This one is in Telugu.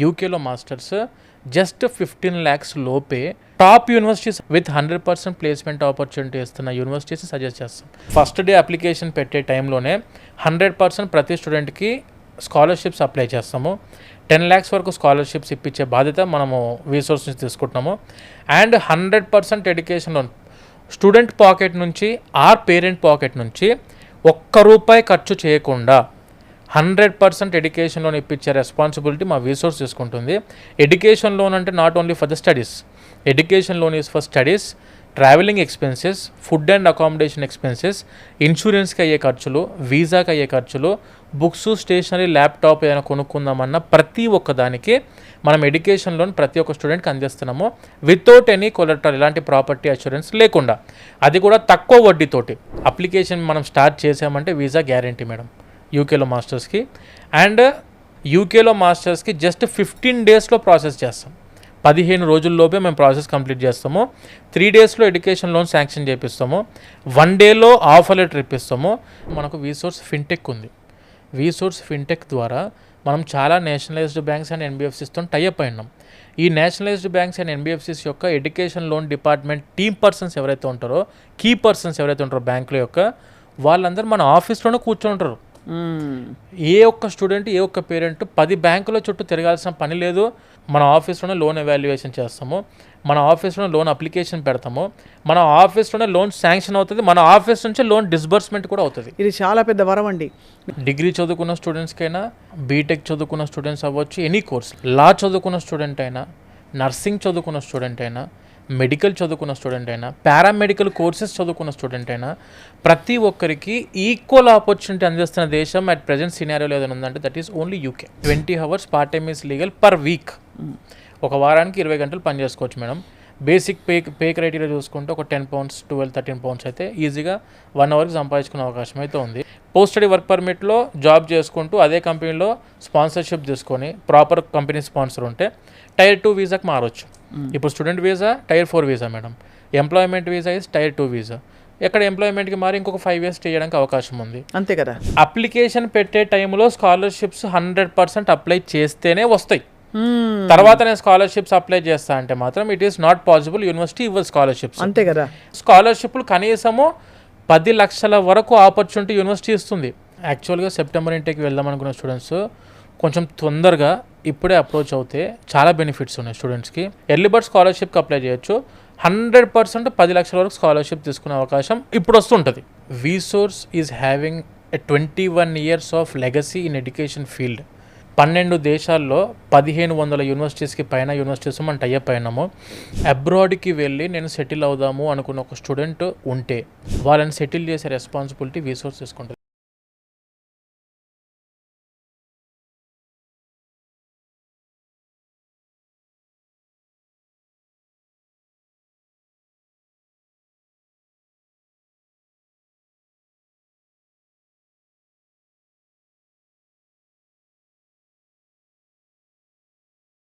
యూకేలో మాస్టర్స్ జస్ట్ 15 lakhs లోపే top universities with 100% placement opportunity ఇస్తున్న యూనివర్సిటీస్ సజెస్ట్ చేస్తాం. ఫస్ట్ డే అప్లికేషన్ పెట్టే టైంలోనే 100% ప్రతి స్టూడెంట్కి స్కాలర్షిప్స్ అప్లై చేస్తాము. 10 lakhs వరకు స్కాలర్షిప్స్ ఇప్పించే బాధ్యత మనము రీసోర్స్ నుంచి తీసుకుంటున్నాము. And 100% education loan student pocket నుంచి ఆర్ పేరెంట్ పాకెట్ నుంచి ₹1 ఖర్చు చేయకుండా 100% ఎడ్యుకేషన్ లోన్ ఇప్పించే రెస్పాన్సిబిలిటీ మా రీసోర్స్ తీసుకుంటుంది. ఎడ్యుకేషన్ లోన్ అంటే not only for the studies. Education loan is for studies, travelling expenses, food and accommodation expenses, ఇన్సూరెన్స్కి అయ్యే ఖర్చులు, వీసాకి అయ్యే ఖర్చులు, బుక్స్, స్టేషనరీ, ల్యాప్టాప్ ఏదైనా కొనుక్కుందామన్న ప్రతి ఒక్క దానికి మనం ఎడ్యుకేషన్ లోన్ ప్రతి ఒక్క స్టూడెంట్కి అందిస్తున్నాము. వితౌట్ ఎనీ కొలెటరల్, ఎలాంటి ప్రాపర్టీ అష్యూరెన్స్ లేకుండా, అది కూడా తక్కువ వడ్డీతోటి. అప్లికేషన్ మనం స్టార్ట్ చేసామంటే వీసా గ్యారంటీ మేడం యూకేలో మాస్టర్స్కి. అండ్ యూకేలో మాస్టర్స్కి జస్ట్ 15 daysలో ప్రాసెస్ చేస్తాం. 15 రోజుల్లోపే మేము ప్రాసెస్ కంప్లీట్ చేస్తాము. 3 daysలో ఎడ్యుకేషన్ లోన్ శాంక్షన్ చేపిస్తాము. 1 dayలో ఆఫర్ లెటర్ ఇప్పిస్తాము. మనకు వీసోర్స్ ఫిన్టెక్ ఉంది. వీసోర్స్ ఫిన్టెక్ ద్వారా మనం చాలా నేషనలైజ్డ్ బ్యాంక్స్ అండ్ ఎన్బిఎఫ్సిస్తో టైఅప్ అయినాం. ఈ నేషనలైజ్డ్ బ్యాంక్స్ అండ్ ఎన్బిఎఫ్సిస్ యొక్క education loan department team persons ఎవరైతే ఉంటారో, కీ పర్సన్స్ ఎవరైతే ఉంటారో బ్యాంకుల యొక్క, వాళ్ళందరూ మన ఆఫీస్లోనే కూర్చొని ఉంటారు. ఏ ఒక్క స్టూడెంట్, ఏ ఒక్క పేరెంట్ 10 బ్యాంకుల చుట్టూ తిరగాల్సిన పని లేదు. మన ఆఫీస్లోనే లోన్ ఎవాల్యుయేషన్ చేస్తాము, మన ఆఫీస్లోనే లోన్ అప్లికేషన్ పెడతాము, మన ఆఫీస్లోనే లోన్ శాంక్షన్ అవుతుంది, మన ఆఫీస్ నుంచి లోన్ డిస్బర్స్మెంట్ కూడా అవుతుంది. ఇది చాలా పెద్ద వరం అండి. డిగ్రీ చదువుకున్న స్టూడెంట్స్కైనా, బీటెక్ చదువుకున్న స్టూడెంట్స్ అవ్వచ్చు, ఎనీ కోర్స్, లా చదువుకున్న స్టూడెంట్ అయినా, నర్సింగ్ చదువుకున్న స్టూడెంట్ అయినా, మెడికల్ చదువుకున్న స్టూడెంట్ అయినా, పారామెడికల్ కోర్సెస్ చదువుకున్న స్టూడెంట్ అయినా, ప్రతి ఒక్కరికి ఈక్వల్ ఆపర్చునిటీ అందిస్తున్న దేశం అట్ ప్రజెంట్ సినారియోలో ఏదైనా ఉందంటే that is only UK. 20 hours part time is legal per week. ఒక వారానికి 20 గంటలు పని చేసుకోవచ్చు మేడం. బేసిక్ పే క్రైటీరియా చూసుకుంటే ఒక £10, £12, £13 అయితే ఈజీగా 1 hourకి సంపాదించుకునే అవకాశం అయితే ఉంది. పోస్ట్ స్టడీ వర్క్ పర్మిట్లో జాబ్ చేసుకుంటూ అదే కంపెనీలో స్పాన్సర్షిప్ తీసుకొని ప్రాపర్ కంపెనీ స్పాన్సర్ ఉంటే Tier 2 వీసాకి మారవచ్చు. ఇప్పుడు student visa Tier 4 visa madam. Employment visa is Tier 2 visa. ఎక్కడ ఎంప్లాయ్మెంట్కి మారి ఇంకొక 5 years చేయడానికి అవకాశం ఉంది. అంతే కదా. అప్లికేషన్ పెట్టే టైంలో స్కాలర్షిప్స్ 100% అప్లై చేస్తేనే వస్తాయి. తర్వాత నేను స్కాలర్షిప్స్ అప్లై చేస్తా అంటే మాత్రం it is not possible. University ఇవ్వదు స్కాలర్షిప్స్. అంతే కదా. స్కాలర్షిప్లు కనీసము 10 లక్షల వరకు ఆపర్చునిటీ యూనివర్సిటీ ఇస్తుంది. యాక్చువల్గా సెప్టెంబర్ ఇంటేకి వెళ్దాం అనుకున్న స్టూడెంట్స్ కొంచెం తొందరగా ఇప్పుడే అప్రోచ్ అవుతే చాలా బెనిఫిట్స్ ఉన్నాయి స్టూడెంట్స్కి. ఎర్లీ బర్డ్ స్కాలర్షిప్కి అప్లై చేయొచ్చు. 100% 10 లక్షల వరకు స్కాలర్షిప్ తీసుకునే అవకాశం ఇప్పుడు వస్తుంటుంది. VSource is having a 21 years of legacy in education field. 12 దేశాల్లో 1500 యూనివర్సిటీస్కి పైన యూనివర్సిటీస్ మనం టైఅప్ అయినాము. అబ్రాడ్కి వెళ్ళి నేను సెటిల్ అవుదాము అనుకున్న ఒక స్టూడెంట్ ఉంటే వాళ్ళని సెటిల్ చేసే రెస్పాన్సిబిలిటీ వీసోర్స్ తీసుకుంటుంది.